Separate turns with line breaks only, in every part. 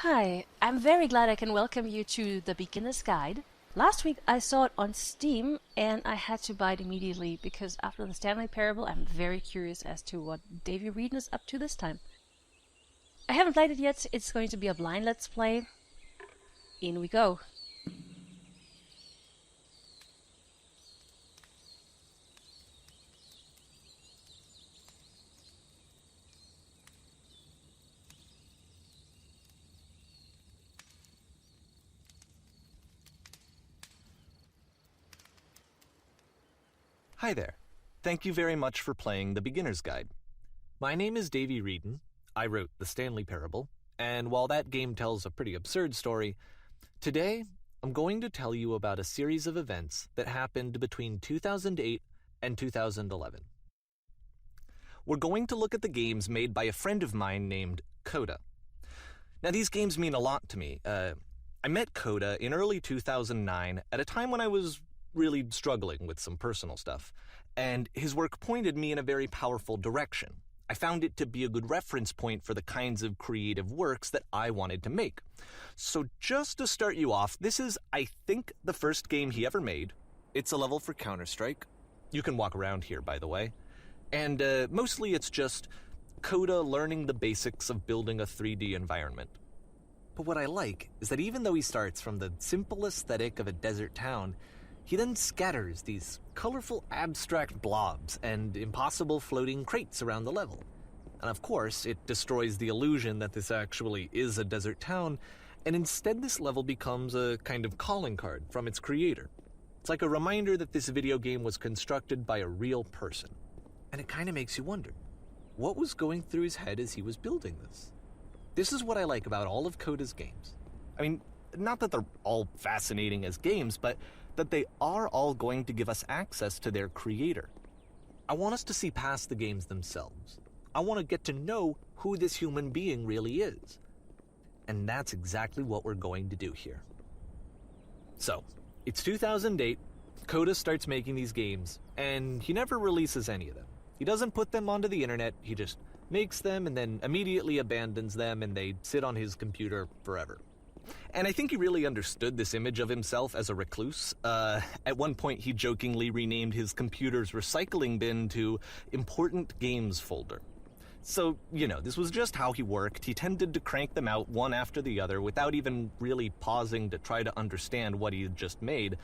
Hi, I'm very glad I can welcome you to the Beginner's Guide. Last week I saw it on Steam and I had to buy it immediately because after the Stanley Parable I'm very curious as to what Davey Wreden is up to this time. I haven't played it yet, it's going to be a blind let's play. In we go.
Hi there. Thank you very much for playing the Beginner's Guide. My name is Davey Wreden. I wrote the Stanley Parable, and while that game tells a pretty absurd story, today I'm going to tell you about a series of events that happened between 2008 and 2011. We're going to look at the games made by a friend of mine named Coda. Now, these games mean a lot to me. I met Coda in early 2009 at a time when I was really struggling with some personal stuff, and his work pointed me in a very powerful direction. I found it to be a good reference point for the kinds of creative works that I wanted to make. So just to start you off, this is, I think, the first game he ever made. It's a level for Counter-Strike. You can walk around here, by the way. And mostly it's just Coda learning the basics of building a 3D environment. But what I like is that even though he starts from the simple aesthetic of a desert town, he then scatters these colorful abstract blobs and impossible floating crates around the level. And of course, it destroys the illusion that this actually is a desert town, and instead this level becomes a kind of calling card from its creator. It's like a reminder that this video game was constructed by a real person. And it kind of makes you wonder, what was going through his head as he was building this? This is what I like about all of Coda's games. I mean, not that they're all fascinating as games, but that they are all going to give us access to their creator. I want us to see past the games themselves. I want to get to know who this human being really is. And that's exactly what we're going to do here. So, it's 2008, Coda starts making these games, and he never releases any of them. He doesn't put them onto the internet, he just makes them and then immediately abandons them, and they sit on his computer forever. And I think he really understood this image of himself as a recluse. At one point, he jokingly renamed his computer's recycling bin to Important Games Folder. So, this was just how he worked. He tended to crank them out one after the other without even really pausing to try to understand what he had just made,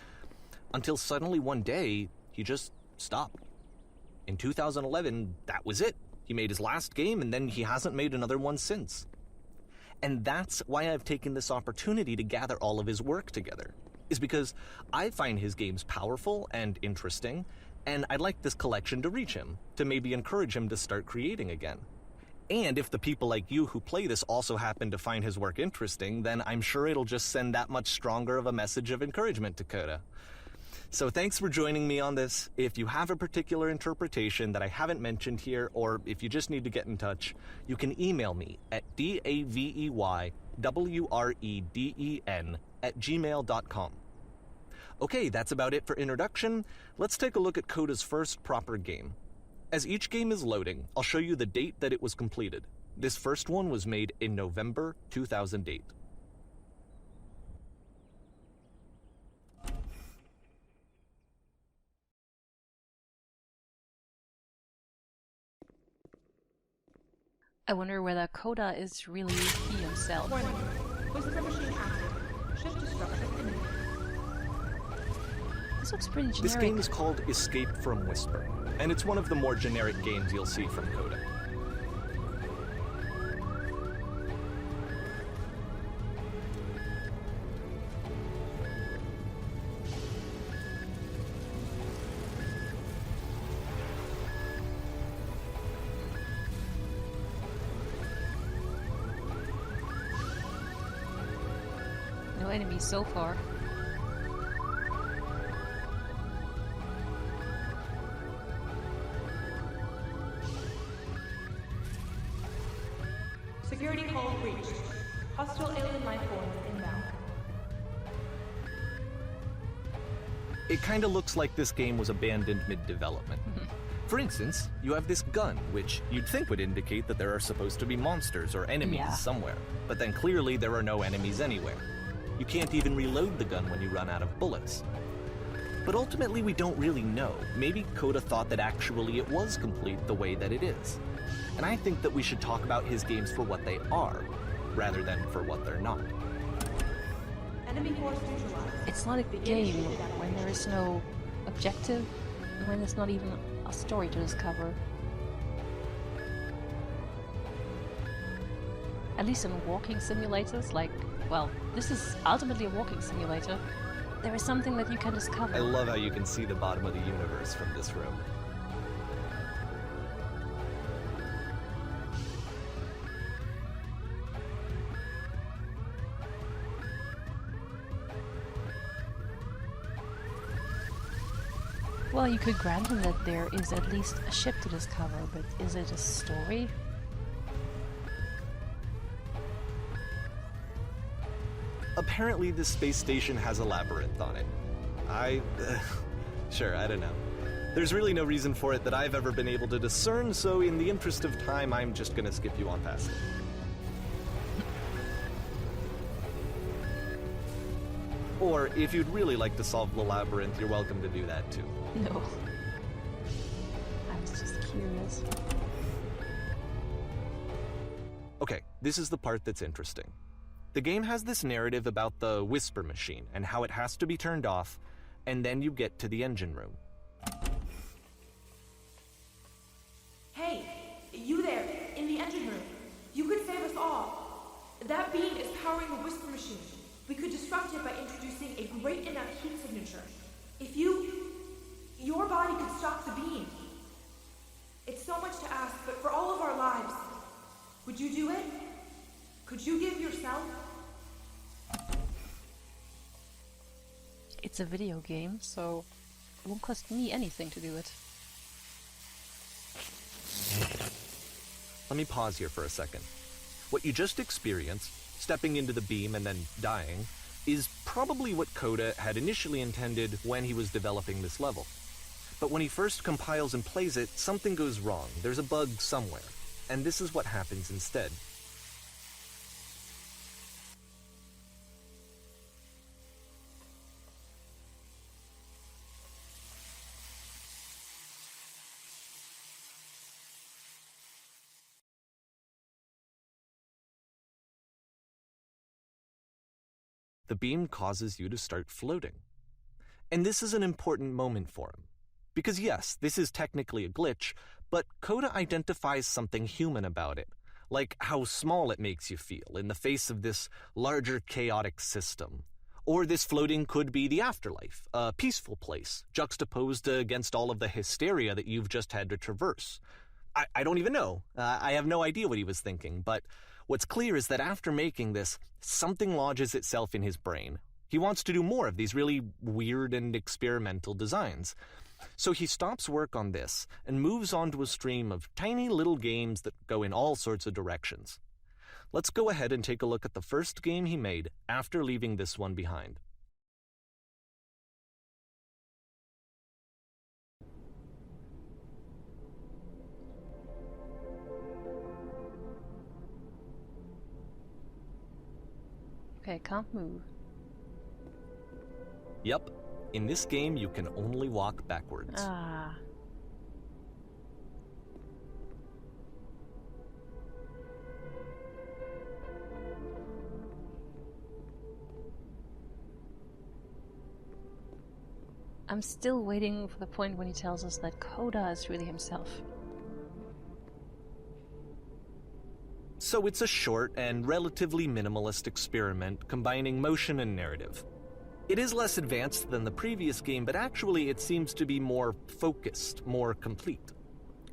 until suddenly one day, he just stopped. In 2011, that was it. He made his last game, and then he hasn't made another one since. And that's why I've taken this opportunity to gather all of his work together, is because I find his games powerful and interesting, and I'd like this collection to reach him, to maybe encourage him to start creating again. And if the people like you who play this also happen to find his work interesting, then I'm sure it'll just send that much stronger of a message of encouragement to Coda. So thanks for joining me on this. If you have a particular interpretation that I haven't mentioned here, or if you just need to get in touch, you can email me at daveywreden@gmail.com. Okay, that's about it for introduction. Let's take a look at Coda's first proper game. As each game is loading, I'll show you the date that it was completed. This first one was made in November 2008.
I wonder whether Coda is really he himself.
Warning. Whisper machine active. Shift to structure imminent.
This looks pretty generic.
This game is called Escape from Whisper, and it's one of the more generic games you'll see from Coda.
No enemies so far.
Security call reached. Hostile alien life forms inbound.
It kinda looks like this game was abandoned mid-development. For instance, you have this gun, which you'd think would indicate that there are supposed to be monsters or enemies somewhere, but then clearly there are no enemies anywhere. You can't even reload the gun when you run out of bullets. But ultimately we don't really know. Maybe Coda thought that actually it was complete the way that it is. And I think that we should talk about his games for what they are, rather than for what they're not.
Enemy force neutralized.
It's not a game when there is no objective, and when there's not even a story to discover. At least in walking simulators, like, well, this is ultimately a walking simulator. There is something that you can discover.
I love how you can see the bottom of the universe from this room.
Well, you could grant him that there is at least a ship to discover, but is it a story?
Apparently this space station has a labyrinth on it. Sure, I don't know. There's really no reason for it that I've ever been able to discern, so in the interest of time, I'm just gonna skip you on past it. Or, if you'd really like to solve the labyrinth, you're welcome to do that too.
No. I was just curious.
Okay, this is the part that's interesting. The game has this narrative about the whisper machine and how it has to be turned off, and then you get to the engine room.
Hey, you there, in the engine room. You could save us all. That beam is powering the whisper machine. We could disrupt it by introducing a great enough heat signature. If your body could stop the beam. It's so much to ask, but for all of our lives, would you do it? Could you give yourself?
It's a video game, so it won't cost me anything to do it.
Let me pause here for a second. What you just experienced, stepping into the beam and then dying, is probably what Coda had initially intended when he was developing this level. But when he first compiles and plays it, something goes wrong. There's a bug somewhere. And this is what happens instead. The beam causes you to start floating. And this is an important moment for him. Because yes, this is technically a glitch, but Coda identifies something human about it, like how small it makes you feel in the face of this larger chaotic system. Or this floating could be the afterlife, a peaceful place, juxtaposed against all of the hysteria that you've just had to traverse. I don't even know. I have no idea what he was thinking, but what's clear is that after making this, something lodges itself in his brain. He wants to do more of these really weird and experimental designs. So he stops work on this and moves on to a stream of tiny little games that go in all sorts of directions. Let's go ahead and take a look at the first game he made after leaving this one behind.
Okay, can't move.
Yep, in this game you can only walk backwards.
Ah. I'm still waiting for the point when he tells us that Coda is really himself.
So it's a short and relatively minimalist experiment combining motion and narrative. It is less advanced than the previous game, but actually it seems to be more focused, more complete.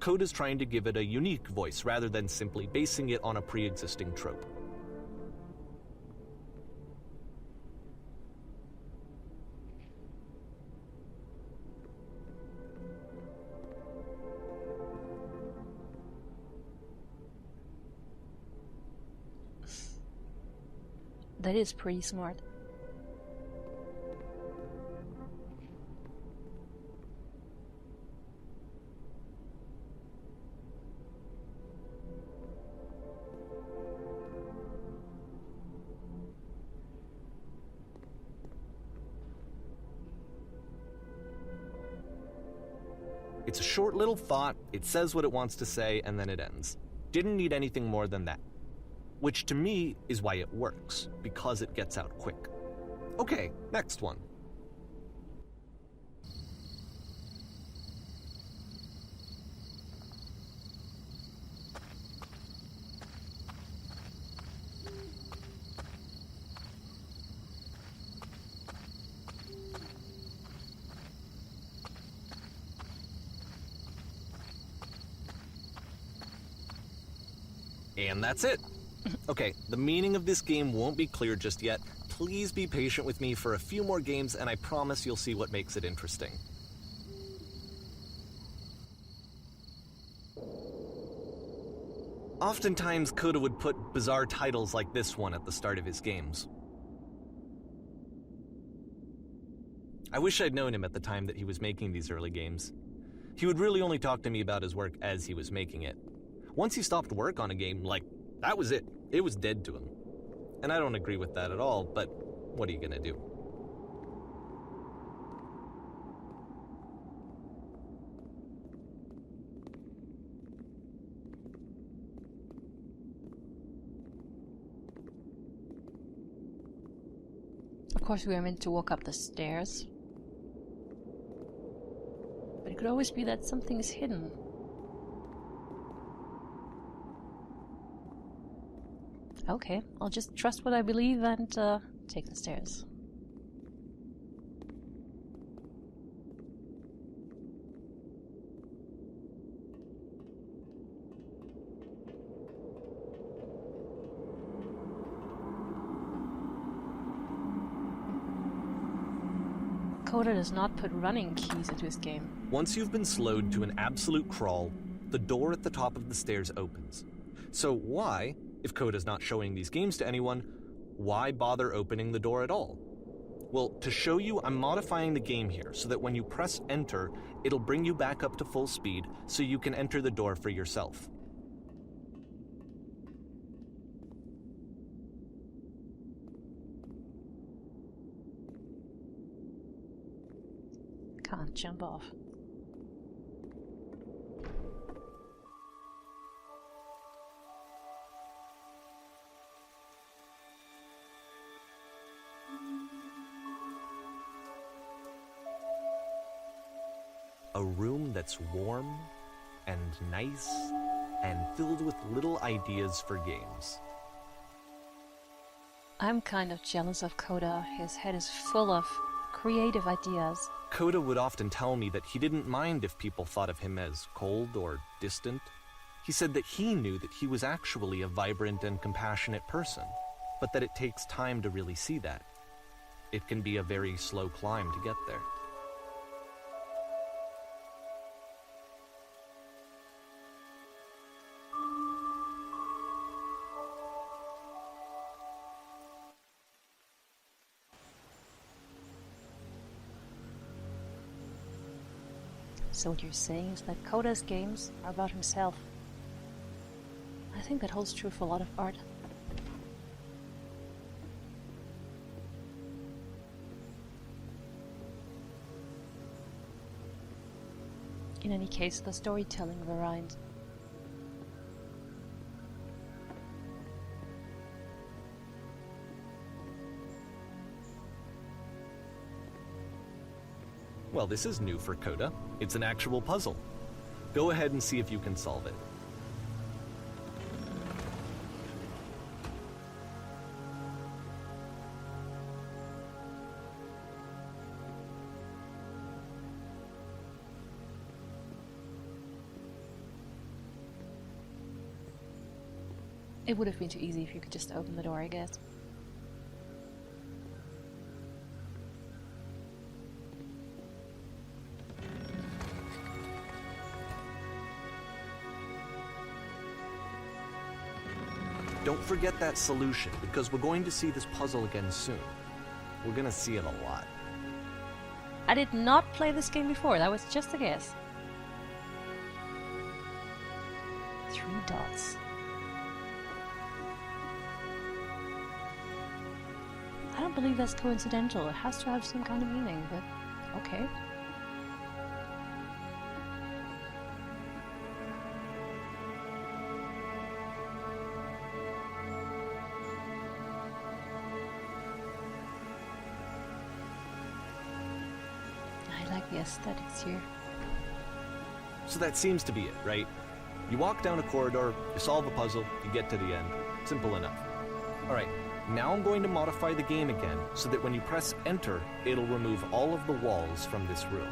Coda's trying to give it a unique voice rather than simply basing it on a pre-existing trope.
That is pretty smart.
It's a short little thought, it says what it wants to say, and then it ends. Didn't need anything more than that. Which to me is why it works, because it gets out quick. Okay, next one. And that's it. Okay, the meaning of this game won't be clear just yet. Please be patient with me for a few more games, and I promise you'll see what makes it interesting. Oftentimes, Coda would put bizarre titles like this one at the start of his games. I wish I'd known him at the time that he was making these early games. He would really only talk to me about his work as he was making it. Once he stopped work on a game, that was it. It was dead to him. And I don't agree with that at all, but what are you gonna do?
Of course, we are meant to walk up the stairs. But it could always be that something is hidden. Okay, I'll just trust what I believe and take the stairs. Coda does not put running keys into his game.
Once you've been slowed to an absolute crawl, the door at the top of the stairs opens. So why, if Coda's not showing these games to anyone, why bother opening the door at all? Well, to show you, I'm modifying the game here so that when you press enter, it'll bring you back up to full speed so you can enter the door for yourself.
Can't jump off.
A room that's warm and nice and filled with little ideas for games.
I'm kind of jealous of Coda. His head is full of creative ideas.
Coda would often tell me that he didn't mind if people thought of him as cold or distant. He said that he knew that he was actually a vibrant and compassionate person, but that it takes time to really see that. It can be a very slow climb to get there.
So what you're saying is that Coda's games are about himself. I think that holds true for a lot of art. In any case, the storytelling variant.
Well, this is new for Coda. It's an actual puzzle. Go ahead and see if you can solve it.
It would have been too easy if you could just open the door, I guess.
Don't forget that solution, because we're going to see this puzzle again soon. We're gonna see it a lot.
I did not play this game before, that was just a guess. 3 dots. I don't believe that's coincidental. It has to have some kind of meaning, but okay. Yes, that is here.
So that seems to be it, right? You walk down a corridor, you solve a puzzle, you get to the end. Simple enough. Alright, now I'm going to modify the game again so that when you press enter, it'll remove all of the walls from this room.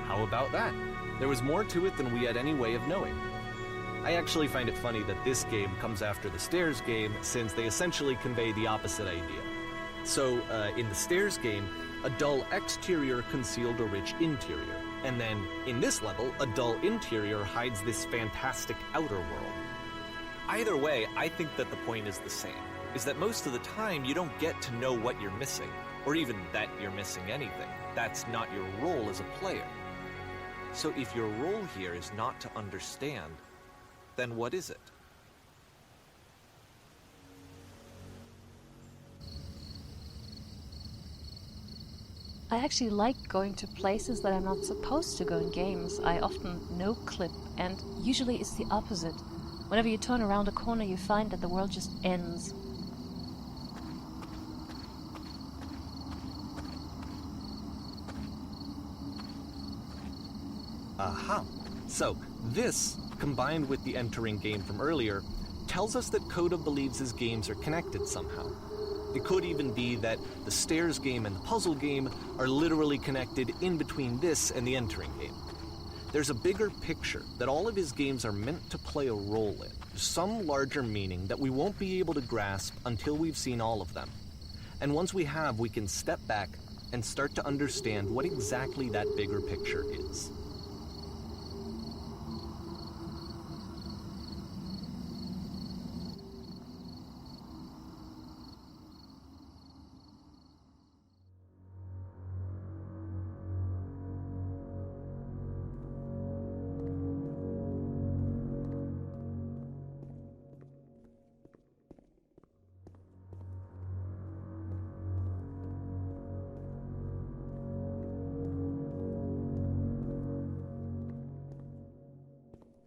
How about that? There was more to it than we had any way of knowing. I actually find it funny that this game comes after the Stairs game, since they essentially convey the opposite idea. So, in the Stairs game, a dull exterior concealed a rich interior. And then, in this level, a dull interior hides this fantastic outer world. Either way, I think that the point is the same, is that most of the time you don't get to know what you're missing, or even that you're missing anything. That's not your role as a player. So if your role here is not to understand, then what is it?
I actually like going to places that I'm not supposed to go in games. I often no-clip, and usually it's the opposite. Whenever you turn around a corner, you find that the world just ends.
Aha! So, this, combined with the entering game from earlier, tells us that Coda believes his games are connected somehow. It could even be that the Stairs game and the puzzle game are literally connected in between this and the entering game. There's a bigger picture that all of his games are meant to play a role in, some larger meaning that we won't be able to grasp until we've seen all of them. And once we have, we can step back and start to understand what exactly that bigger picture is.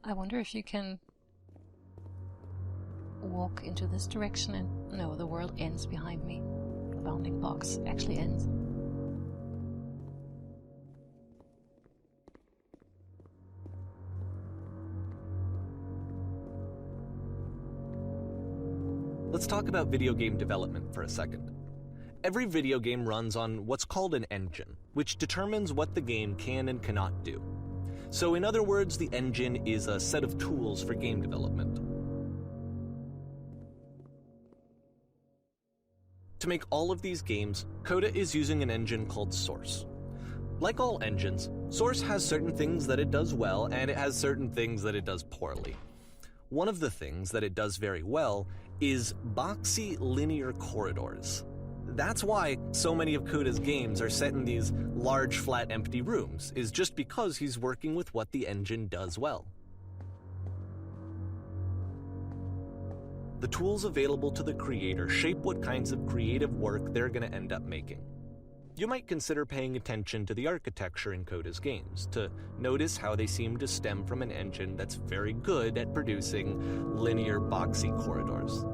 I wonder if you can walk into this direction and... No, the world ends behind me. The bounding box actually ends.
Let's talk about video game development for a second. Every video game runs on what's called an engine, which determines what the game can and cannot do. So in other words, the engine is a set of tools for game development. To make all of these games, Coda is using an engine called Source. Like all engines, Source has certain things that it does well, and it has certain things that it does poorly. One of the things that it does very well is boxy linear corridors. That's why so many of Coda's games are set in these large, flat, empty rooms, is just because he's working with what the engine does well. The tools available to the creator shape what kinds of creative work they're going to end up making. You might consider paying attention to the architecture in Coda's games, to notice how they seem to stem from an engine that's very good at producing linear, boxy corridors.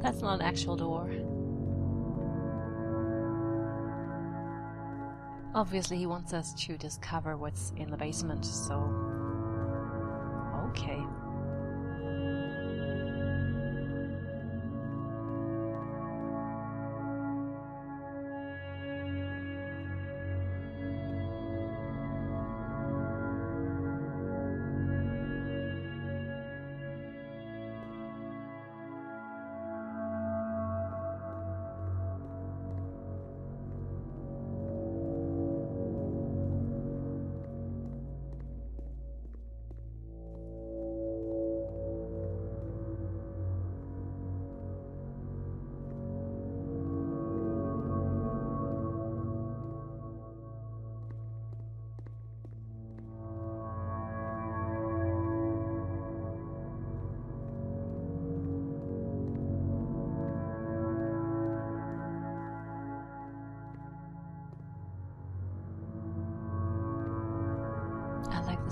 That's not an actual door. Obviously he wants us to discover what's in the basement, so... Okay.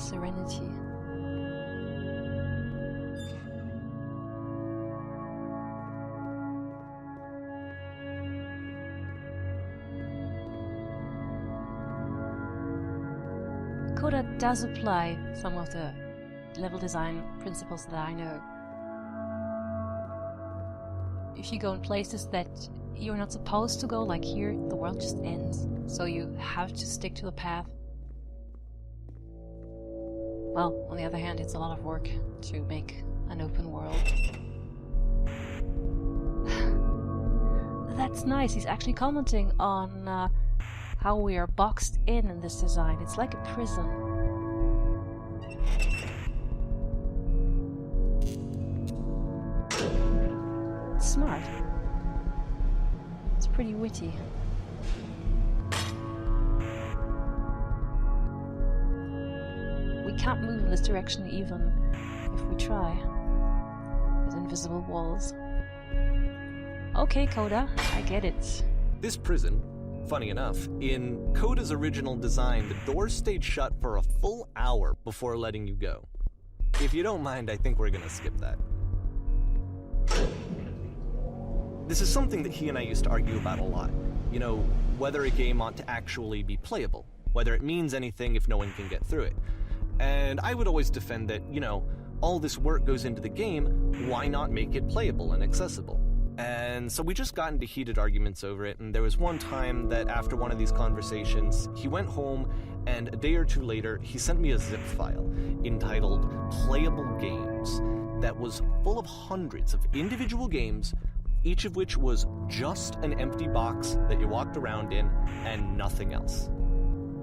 Serenity. Coda does apply some of the level design principles that I know. If you go in places that you're not supposed to go, like here, the world just ends, so you have to stick to the path. Well, on the other hand, it's a lot of work to make an open world. That's nice. He's actually commenting on how we are boxed in this design. It's like a prison. It's smart. It's pretty witty. We can't move in this direction even if we try. With invisible walls. Okay, Coda, I get it.
This prison, funny enough, in Coda's original design, the doors stayed shut for a full hour before letting you go. If you don't mind, I think we're gonna skip that. This is something that he and I used to argue about a lot. You know, whether a game ought to actually be playable, whether it means anything if no one can get through it. And I would always defend that, you know, all this work goes into the game, why not make it playable and accessible? And so we just got into heated arguments over it, and there was one time that after one of these conversations, he went home, and a day or two later, he sent me a zip file entitled Playable Games that was full of hundreds of individual games, each of which was just an empty box that you walked around in and nothing else.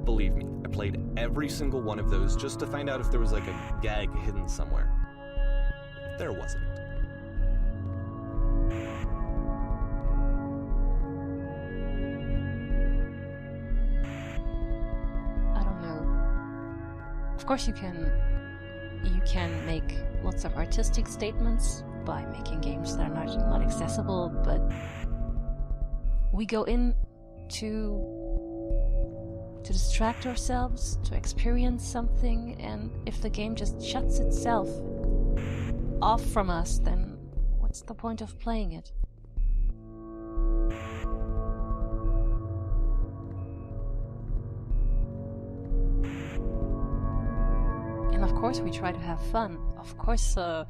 Believe me, I played every single one of those just to find out if there was like a gag hidden somewhere. There wasn't.
Of course you can make lots of artistic statements by making games that are not accessible, but we go in to distract ourselves, to experience something, and if the game just shuts itself off from us, then what's the point of playing it? And of course we try to have fun. Of course you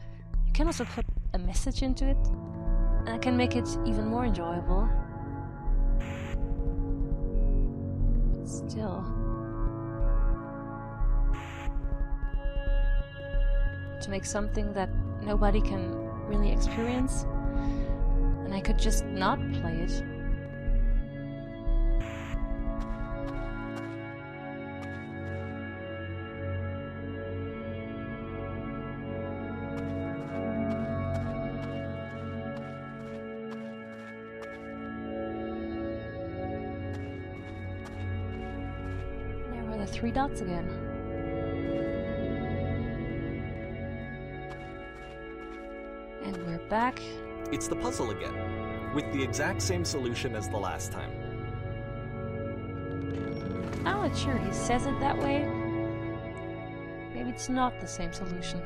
can also put a message into it, and that can make it even more enjoyable. But still, to make something that nobody can really experience, and I could just not play it. Three dots again. And we're back.
It's the puzzle again, with the exact same solution as the last time.
I'm not sure he says it that way. Maybe it's not the same solution.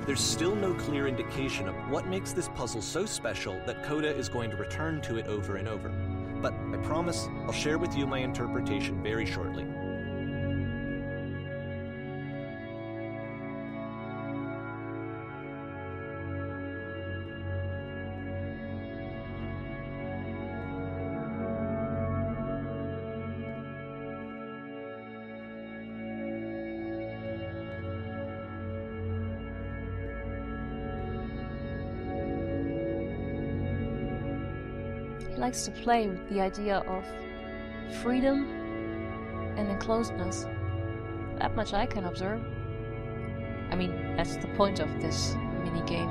There's still no clear indication of what makes this puzzle so special that Coda is going to return to it over and over. But I promise I'll share with you my interpretation very shortly.
He likes to play with the idea of freedom and enclosedness. That much I can observe. I mean, that's the point of this mini-game.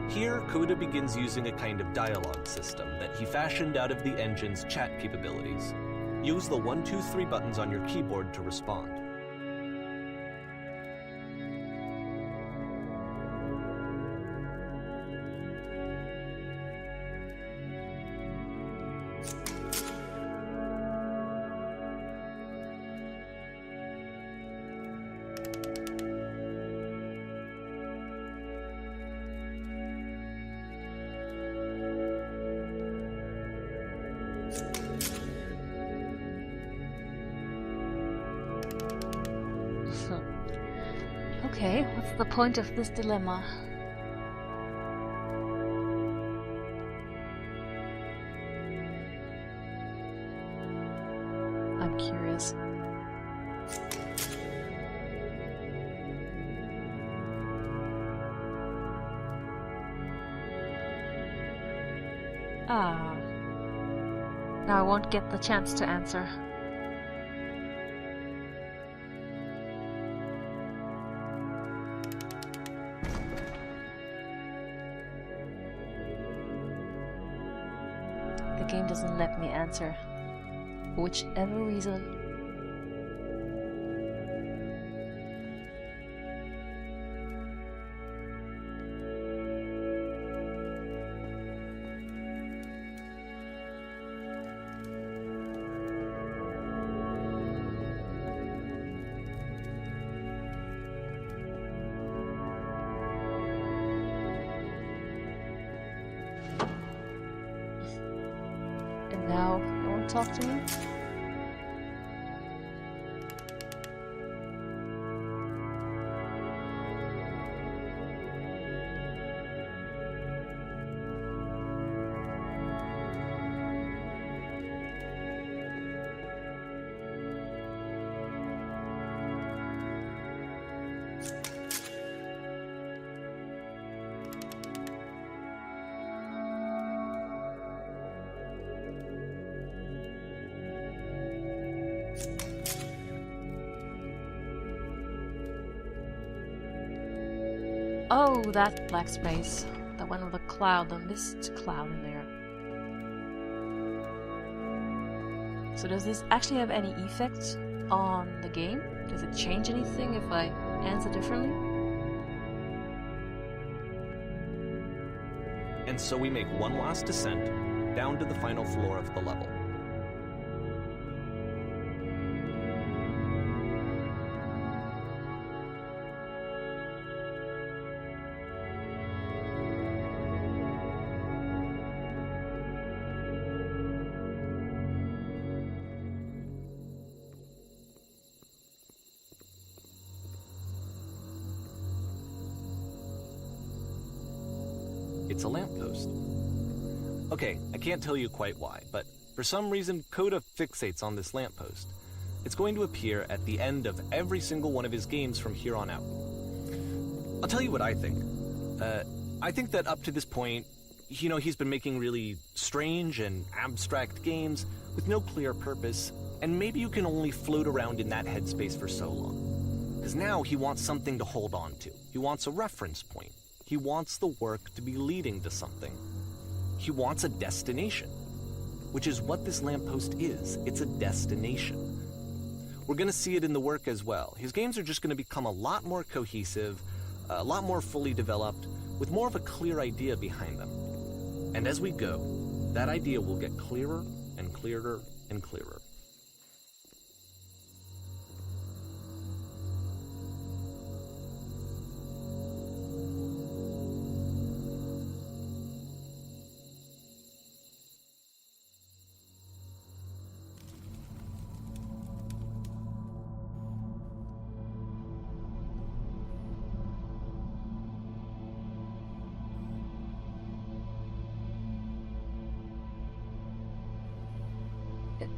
Here, Coda begins using a kind of dialogue system that he fashioned out of the engine's chat capabilities. Use the 1, 2, 3 buttons on your keyboard to respond.
Okay, what's the point of this dilemma? I'm curious. Ah. Now I won't get the chance to answer. The game doesn't let me answer. For whichever reason. And now, you won't talk to me? Oh, that black space. The one with the cloud, the mist cloud in there. So does this actually have any effect on the game? Does it change anything if I answer differently?
And so we make one last descent down to the final floor of the level. It's a lamppost. Okay, I can't tell you quite why, but for some reason Coda fixates on this lamppost. It's going to appear at the end of every single one of his games from here on out. I'll tell you what I think. I think that up to this point, he's been making really strange and abstract games with no clear purpose, and maybe you can only float around in that headspace for so long. Because now he wants something to hold on to. He wants a reference point. He wants the work to be leading to something. He wants a destination, which is what this lamppost is. It's a destination. We're going to see it in the work as well. His games are just going to become a lot more cohesive, a lot more fully developed, with more of a clear idea behind them. And as we go, that idea will get clearer and clearer and clearer.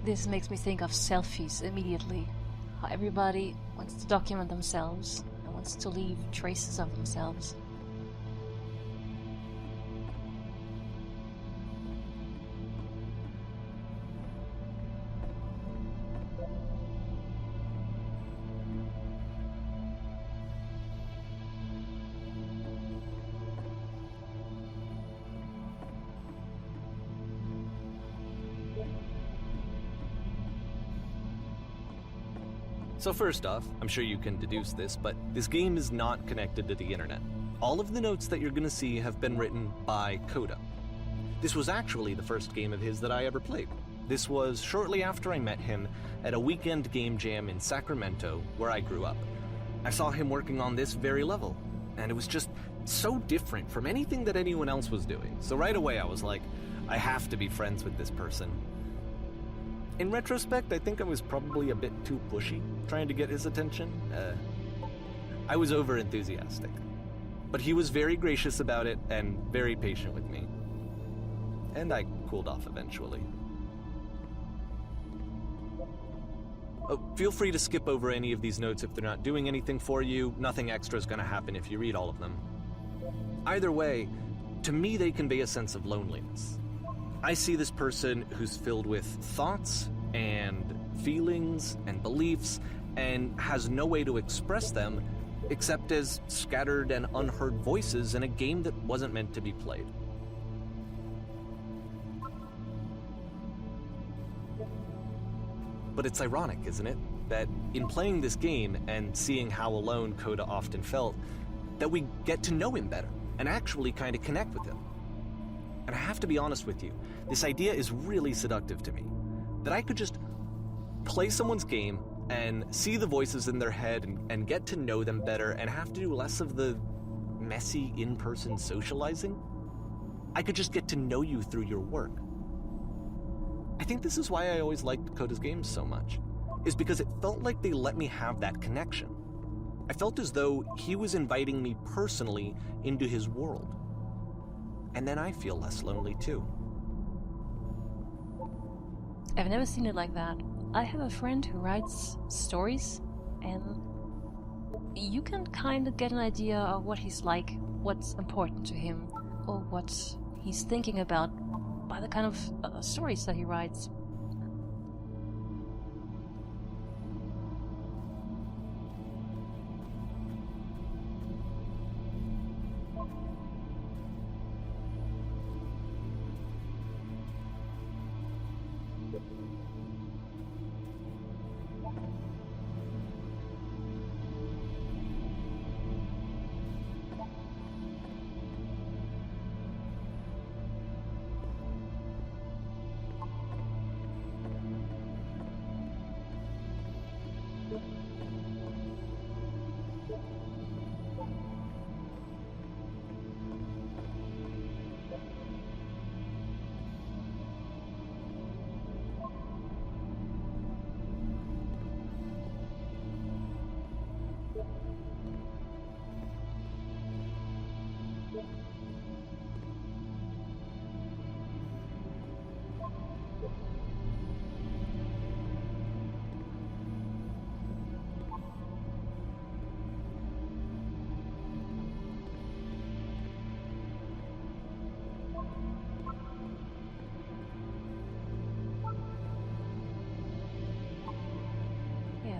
This makes me think of selfies immediately. How everybody wants to document themselves and wants to leave traces of themselves.
So first off, I'm sure you can deduce this, but this game is not connected to the internet. All of the notes that you're gonna see have been written by Coda. This was actually the first game of his that I ever played. This was shortly after I met him at a weekend game jam in Sacramento, where I grew up. I saw him working on this very level, and it was just so different from anything that anyone else was doing. So right away I was like, I have to be friends with this person. In retrospect, I think I was probably a bit too pushy, trying to get his attention. I was over-enthusiastic. But he was very gracious about it and very patient with me. And I cooled off eventually. Oh, feel free to skip over any of these notes if they're not doing anything for you. Nothing extra is going to happen if you read all of them. Either way, to me they convey a sense of loneliness. I see this person who's filled with thoughts and feelings and beliefs and has no way to express them except as scattered and unheard voices in a game that wasn't meant to be played. But it's ironic, isn't it, that in playing this game and seeing how alone Coda often felt, that we get to know him better and actually kind of connect with him. And I have to be honest with you, this idea is really seductive to me. That I could just play someone's game and see the voices in their head and get to know them better and have to do less of the messy in-person socializing. I could just get to know you through your work. I think this is why I always liked Coda's games so much, is because it felt like they let me have that connection. I felt as though he was inviting me personally into his world. And then I feel less lonely too.
I've never seen it like that. I have a friend who writes stories, and you can kind of get an idea of what he's like, what's important to him, or what he's thinking about by the kind of stories that he writes.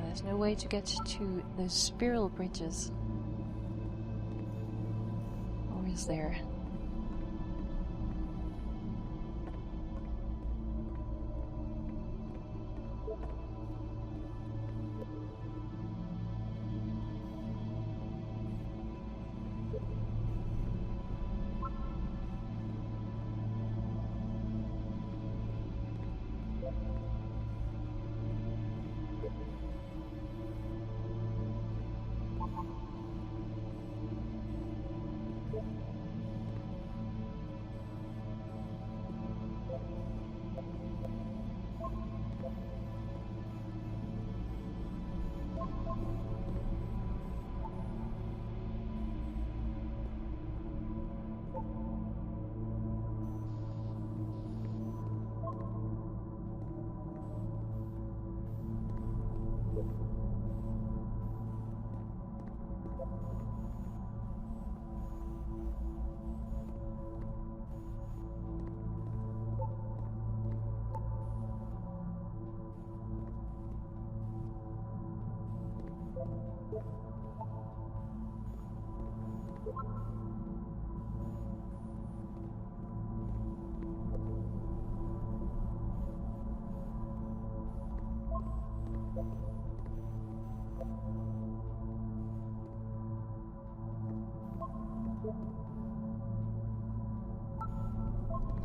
There's no way to get to those spiral bridges. Or is there?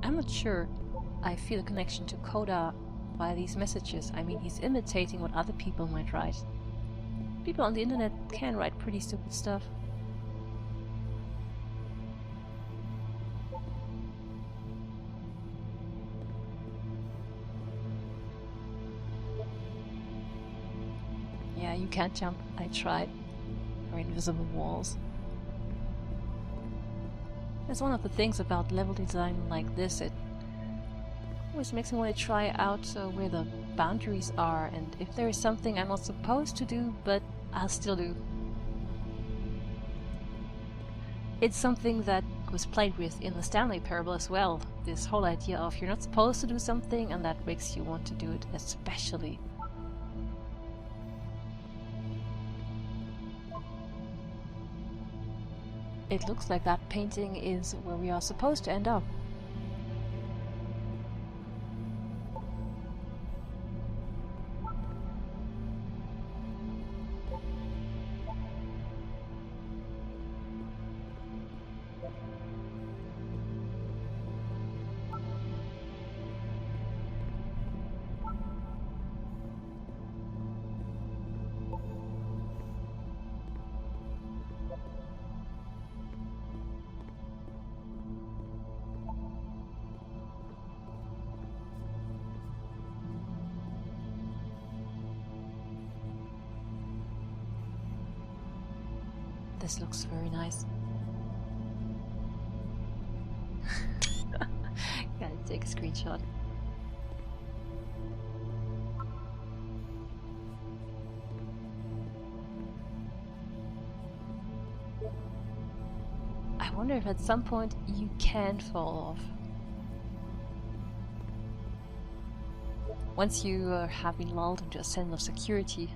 I'm not sure I feel a connection to Coda by these messages. I mean, he's imitating what other people might write. People on the internet can write pretty stupid stuff. Yeah, you can't jump. I tried. There are invisible walls. That's one of the things about level design like this. It always makes me want to try out where the boundaries are, and if there is something I'm not supposed to do, but I'll still do. It's something that was played with in the Stanley Parable as well. This whole idea of you're not supposed to do something, and that makes you want to do it especially. It looks like that painting is where we are supposed to end up. This looks very nice. Gotta take a screenshot. I wonder if at some point you can fall off. Once you have been lulled into a sense of security.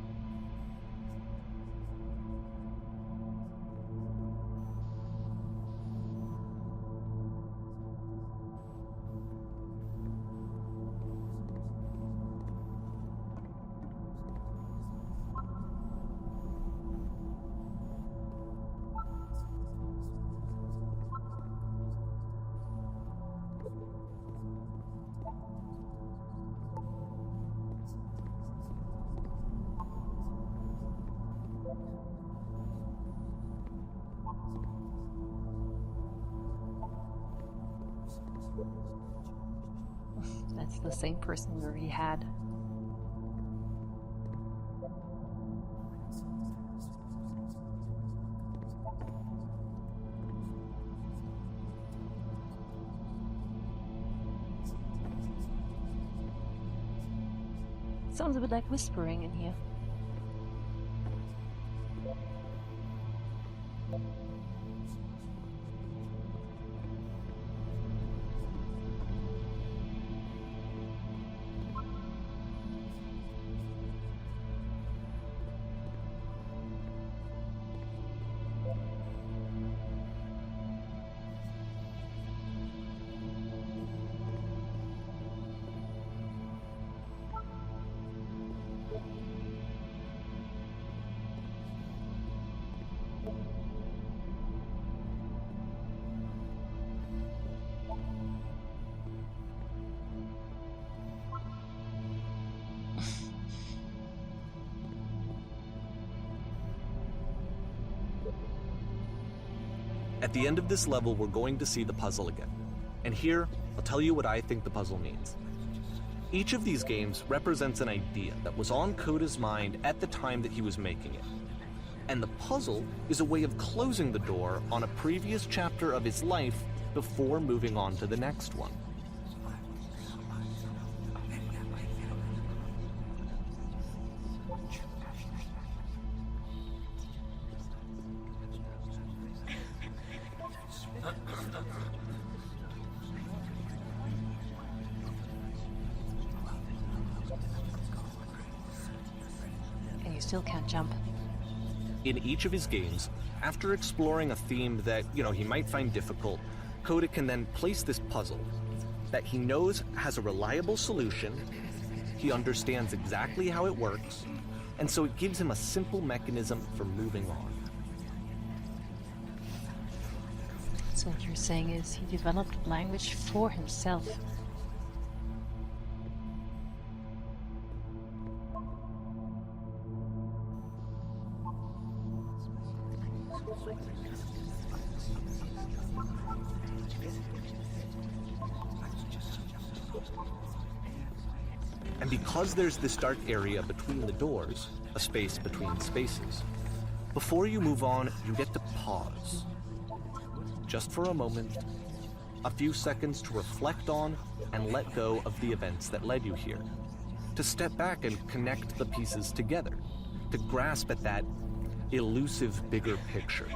That's the same person we already had. Sounds a bit like whispering in here.
At the end of this level, we're going to see the puzzle again. And here, I'll tell you what I think the puzzle means. Each of these games represents an idea that was on Coda's mind at the time that he was making it. And the puzzle is a way of closing the door on a previous chapter of his life before moving on to the next one.
And you still can't jump.
In each of his games, after exploring a theme that, he might find difficult, Coda can then place this puzzle that he knows has a reliable solution, he understands exactly how it works, and so it gives him a simple mechanism for moving on.
So what you're saying is he developed language for himself.
And because there's this dark area between the doors, a space between spaces, before you move on, you get to pause. Just for a moment, a few seconds to reflect on and let go of the events that led you here. To step back and connect the pieces together. To grasp at that elusive bigger picture.